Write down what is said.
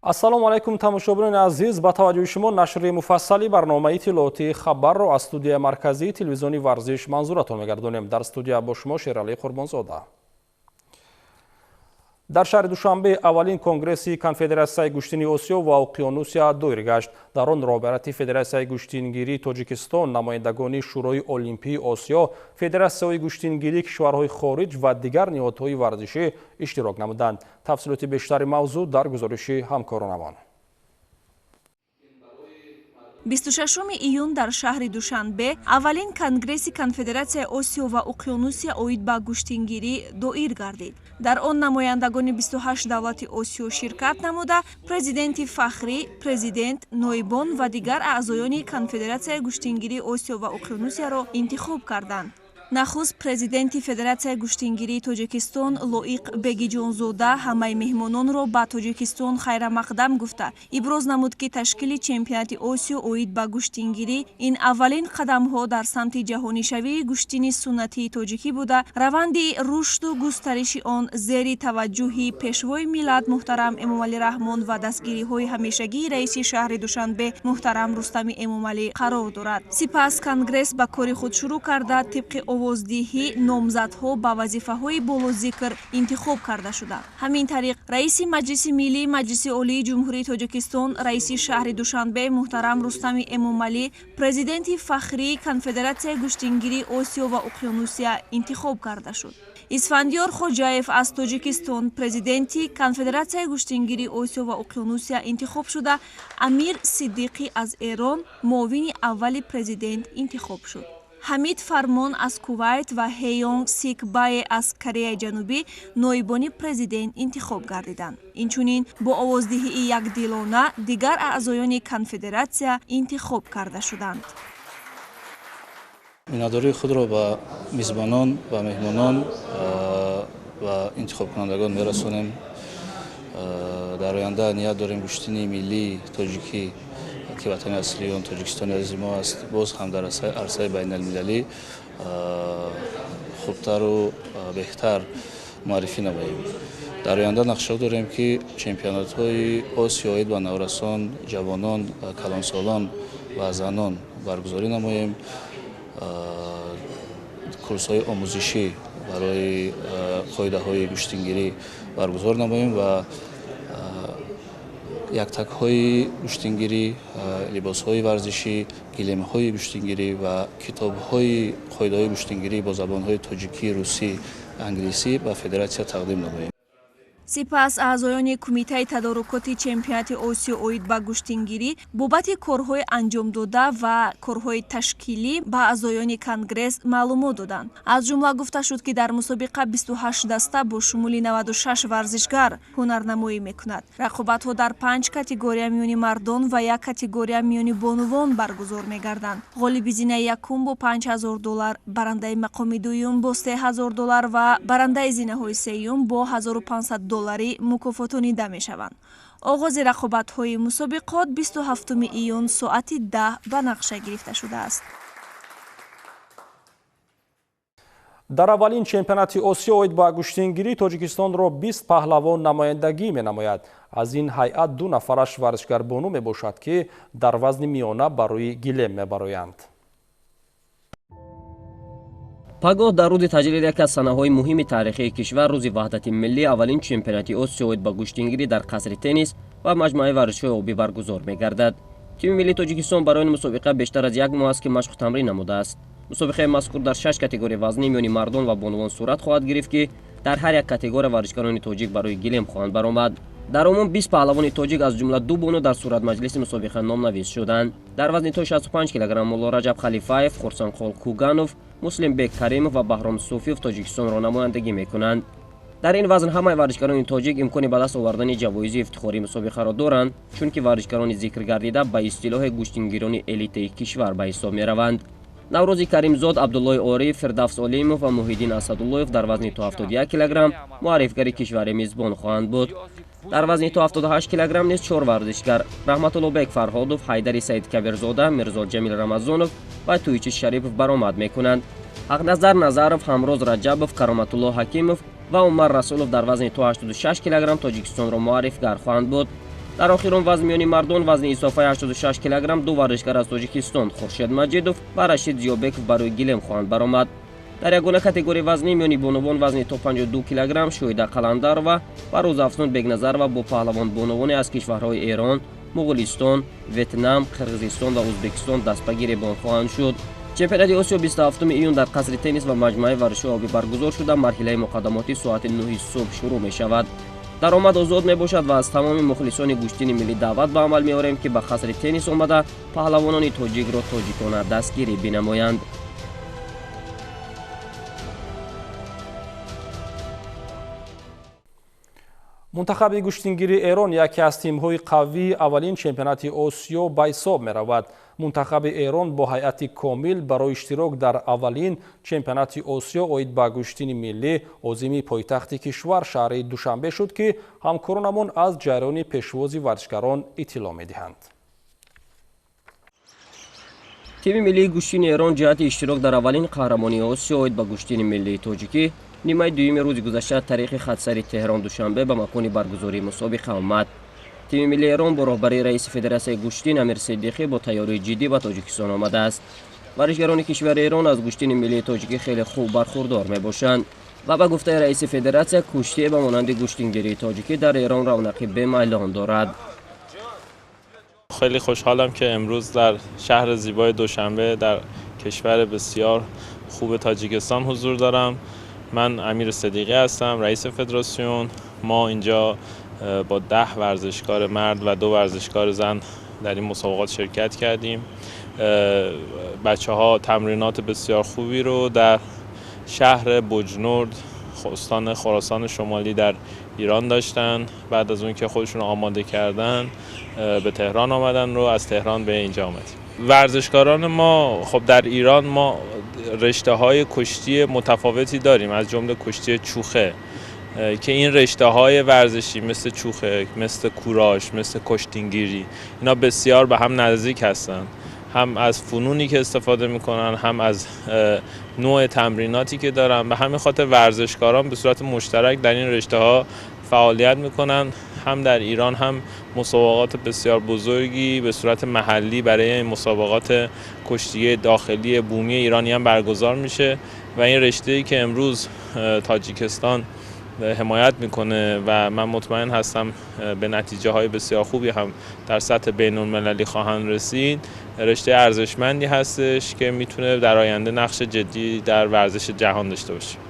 ассалому алайкум тамошобинони азиз, ба таваҷҷӯҳи шумо нашри муфассали барномаи иттилооти хабарро аз студияи марказии телевизиони варзиш манзуратон мегардонем. Дар студия бо шумо Шералӣ Қурбонзода. дар шаҳри Душанбе аввалин конгресси Конфедератсияи гӯштини Осиё ва Уқёнусия доир гашт. Дар он роҳбарияти Федератсияи гӯштингирии Тоҷикистон, намояндагони Шӯрои Олимпии Осиё, Федератсияҳои гӯштингирии кишварҳои хориҷ ва дигар ниҳодҳои варзишӣ иштирок намуданд. Тафсилоти бештари мавзӯъ дар гузориши ҳамкоронамон. 26 июн дар шаҳри Душанбе аввалин конгресси Конфедератсияи Осиё ва Уқёнусия оид ба гӯштингирӣ доир гардид. Дар он намояндагони 28 давлати Осиё ширкат намуда, президенти фахрӣ, президент, ноибон ва дигар аъзоёни Конфедератсияи гӯштингирии Осиё ва Уқёнусияро интихоб карданд. Нахуст президенти Федератсияи гӯштингирии Тоҷикистон Лоиқ Бегиҷонзода ҳамаи меҳмононро ба Тоҷикистон хайрамақдам гуфта, иброз намуд, ки ташкили чемпионати Осиё оид ба гӯштингирӣ ин аввалин қадамҳо дар самти ҷаҳонишавии гӯштини суннатии тоҷикӣ буда, раванди рушду густариши он зери таваҷҷӯҳи пешвои миллат муҳтарам Эмомалӣ Раҳмон ва дастгириҳои ҳамешагии раиси шаҳри Душанбе муҳтарам Рустами Эмомалӣ қарор дорад. Сипас конгресс ба кори худ шурӯъ карда, тибқи овоздиҳӣ номзадҳо ба вазифаҳои болозикр интихоб карда шуда. Ҳамин тариқ раиси Маҷлиси Миллии Маҷлиси Олии Ҷумҳурии Тоҷикистон, раиси шаҳри Душанбе муҳтарам Рустами Эмомалӣ, президенти фахрии Конфедератсияи гӯштингирии Осиё ва Уқёнусия интихоб карда шуд. Исфандиёр Хоҷаев аз Тоҷикистон, президенти Конфедератсияи гӯштингирии Осиё ва Уқёнусия интихоб шуда, Амир Сиддиқӣ аз Эрон, муовини аввали президент интихоб шуд. Ҳамид Фармон аз Кувайт ва Ҳеёнг Сикбае аз Кореяи Ҷанубӣ ноибони президент интихоб гардиданд. Инчунин бо овоздиҳии якдилона дигар аъзоёни конфедератсия интихоб карда шуданд. миннатдории худро ба мизбонон ва меҳмонон ва интихобкунандагон мерасонем. дар оянда ният дорем гӯштини миллии тоҷикӣ ки ватани аслии он Тоҷикистони азизи мо аст, боз ҳам дар арсаи байналмилалӣ хубтару беҳтар муаррифӣ намоем. Дар оянда нақша дорем, ки чемпионатҳои Осиё оид ба наврасон, ҷавонон, калонсолон ва занон баргузорӣ намоем. курсҳои омӯзишӣ барои қоидаҳои гӯштингирӣ баргузор намоем ва яктакҳои гӯштингирӣ, либосҳои варзишӣ, гилемҳои гӯштингирӣ ва китобҳои қоидаҳои гӯштингирӣ бо забонҳои тоҷикӣ, русӣ, англисӣ ба федератсия тақдим намоем. Сипас аъзоёни кумитаи тадорукоти чемпионати Осиё оид ба гӯштингирӣ бобати корҳои анҷомдода ва корҳои ташкилӣ ба аъзоёни конгресс маълумот доданд. Аз ҷумла гуфта шуд, ки дар мусобиқа 28 даста бо шумули 96 варзишгар ҳунарнамоӣ мекунад. Рақобатҳо дар 5 категория миёни мардон ва 1 категория миёни бонувон баргузор мегарданд. ғолиби зинаи якум бо $5000, барандаи мақоми дуюм бо $3000 ва барандаи зинаҳои сеюм бо $1500 мукофотонида мешаванд. оғози рақобатҳои мусобиқот 27 июн соати 10 ба нақша гирифта шудааст. дар аввалин чемпионати Осиё оид ба гӯштингирии Тоҷикистонро 20 паҳлавон намояндагӣ менамояд. аз ин ҳайат 2 нафараш варзишгарбону мебошад, ки дар вазни миёна барои гилем мебароянд. пагоҳ дар рӯзи таҷлил яке аз санаҳои муҳими таърихии кишвар, рӯзи ваҳдати миллӣ, аввалин чемпионати Осиё оид ба гӯштингирӣ дар қасри теннис ва маҷмӯаи варзишҳои обӣ баргузор мегардад. тими миллии Тоҷикистон барои ин мусобиқа бештар аз 1 моҳ аст, ки машқу тамрин намудааст. мусобиқаи мазкур дар 6 категория вазнӣ миёни мардон ва бонувон сурат хоҳад гирифт, ки дар ҳар як категория варзишгарони тоҷик барои гилем хоҳанд баромад. дар умум 20 паҳлавони тоҷик аз ҷумла 2 бону дар суратмаҷлиси мусобиқа номнавис шуданд. дар вазни то 65 кг Мулло Раҷаб Халифаев, Хурсанқол Куганов, Муслимбек Каримов ва Баҳром Суфиев Тоҷикистонро намояндагӣ мекунанд. дар ин вазн ҳамаи варзишгарони тоҷик имкони ба даст овардани ҷавоизи ифтихории мусобиқаро доранд, чунки варзишгарони зикр гардида ба истилоҳи гӯштингирони элитаи кишвар ба ҳисоб мераванд. Наврӯзи Каримзод, Абдуллои Ориф, Фирдавс Олимов ва Муҳиддин Асадуллоев дар вазни то 71 кг муаррифгари кишвари мизбон хоҳанд буд. در وزن تا 78 کیلوگرم نیز 4 ورزشکار رحمت‌الله‌بک فرهادوف، حیدری سعید کبیرزاده، میرزا جمیل رمضانوف و تویچی شریفов برآمد میکنند. حقنظر نظرов، همروز رجبov، کرامت‌الله حکیمov و عمر رسولov در وزن تا 86 کیلوگرم تاجیکستان را معرفی‌گر خواهند بود. در آخرین وزن میانی مردان وزن اضافه 86 کیلوگرم دو ورزشکار از تاجیکستان خورشید مجیدوف و رشید زیابکov برای گلیم خواهند برآمد. در یگانه کاتگوری وزنی میانی بانوان وزن تا 52 کیلوگرم شویده قلندرova و روزافزون بگنظرova با پهلوان بانوانی از کشورهای ایران، مغولستان، ویتنام، قرقیزستان و ازبکستان دست به گیر بان خواهند شد. چمپیونات آسیا 27 ایون در قصر تنیس و مجمع ورزشی آبی برگزار شده. مرحله مقدماتی ساعت 9 صبح شروع می شود. درآمد آزاد می باشد و از تمام مخلصان گوشتین ملی دعوت به عمل می آوریم که به قصر تنیس آمده پهلوانان تاجیک را تاجیکانه دستگیری بنمایند. منتخب گوشتنگیری ایران یکی از تیم‌های قوی اولین چمپیونات آسیا به حساب می‌رود. منتخب ایران با هیئت کامل برای اشتراک در اولین چمپیونات آسیا اوید به گوشتن ملی عازم پایتخت کشور شهر دوشنبه شد که همکارانمان از جریان پیشواز ورزشکاران اطلاع می‌دهند. تیم ملی گوشتن ایران جهت اشتراک در اولین قهرمانی آسیا اوید به گوشتن ملی تاجیکی نیمه دوم روز گذشته تاریخ خطسری تهران دوشنبه به مکان برگزاری مسابقه آمد. تیم ملی ایران با رهبری رئیس فدراسیون گوشتن امیر صدیقی با تیاری جدی به تاجیکستان آمده است. ورزشکاران کشور ایران از گوشتن ملی تاجیکی خیلی خوب برخوردار می باشند و به گفته رئیس فدراسیون کشتی به مانند گوشتنگیری تاجیکی در ایران رونقی به‌میلان دارد. خیلی خوشحالم که امروز در شهر زیبای دوشنبه در کشور بسیار خوب تاجیکستان حضور دارم. من امیر صدیقی هستم، رئیس فدراسیون. ما اینجا با 10 ورزشکار مرد و 2 ورزشکار زن در این مسابقات شرکت کردیم. بچه‌ها تمرینات بسیار خوبی رو در شهر بوجنورد، استان خراسان شمالی در ایران داشتن. بعد از اون که خودشون آماده کردن به تهران آمدن رو از تهران به اینجا آمدیم. ورزشکاران ما خب در ایران ما رشته‌های کشتی متفاوتی داریم، از جمله کشتی چوخه که این رشته‌های ورزشی مثل چوخه، مثل کوراش، مثل کشتیگیری اینا بسیار به هم نزدیک هستند. هم از فنونی که استفاده میکنن، هم از نوع تمریناتی که دارن. به همین خاطر ورزشکاران به صورت مشترک در این رشته‌ها فعالیت میکنن. هم در ایران هم مسابقات بسیار بزرگی به صورت محلی برای مسابقات کشتی داخلی بومی ایرانی هم برگزار میشه و این رشته‌ای که امروز تاجیکستان حمایت میکنه و من مطمئن هستم به نتیجه های بسیار خوبی هم در سطح بین المللی خواهند رسید، رشته ارزشمندی هستش که میتونه در آینده نقش جدی در ورزش جهان داشته باشه.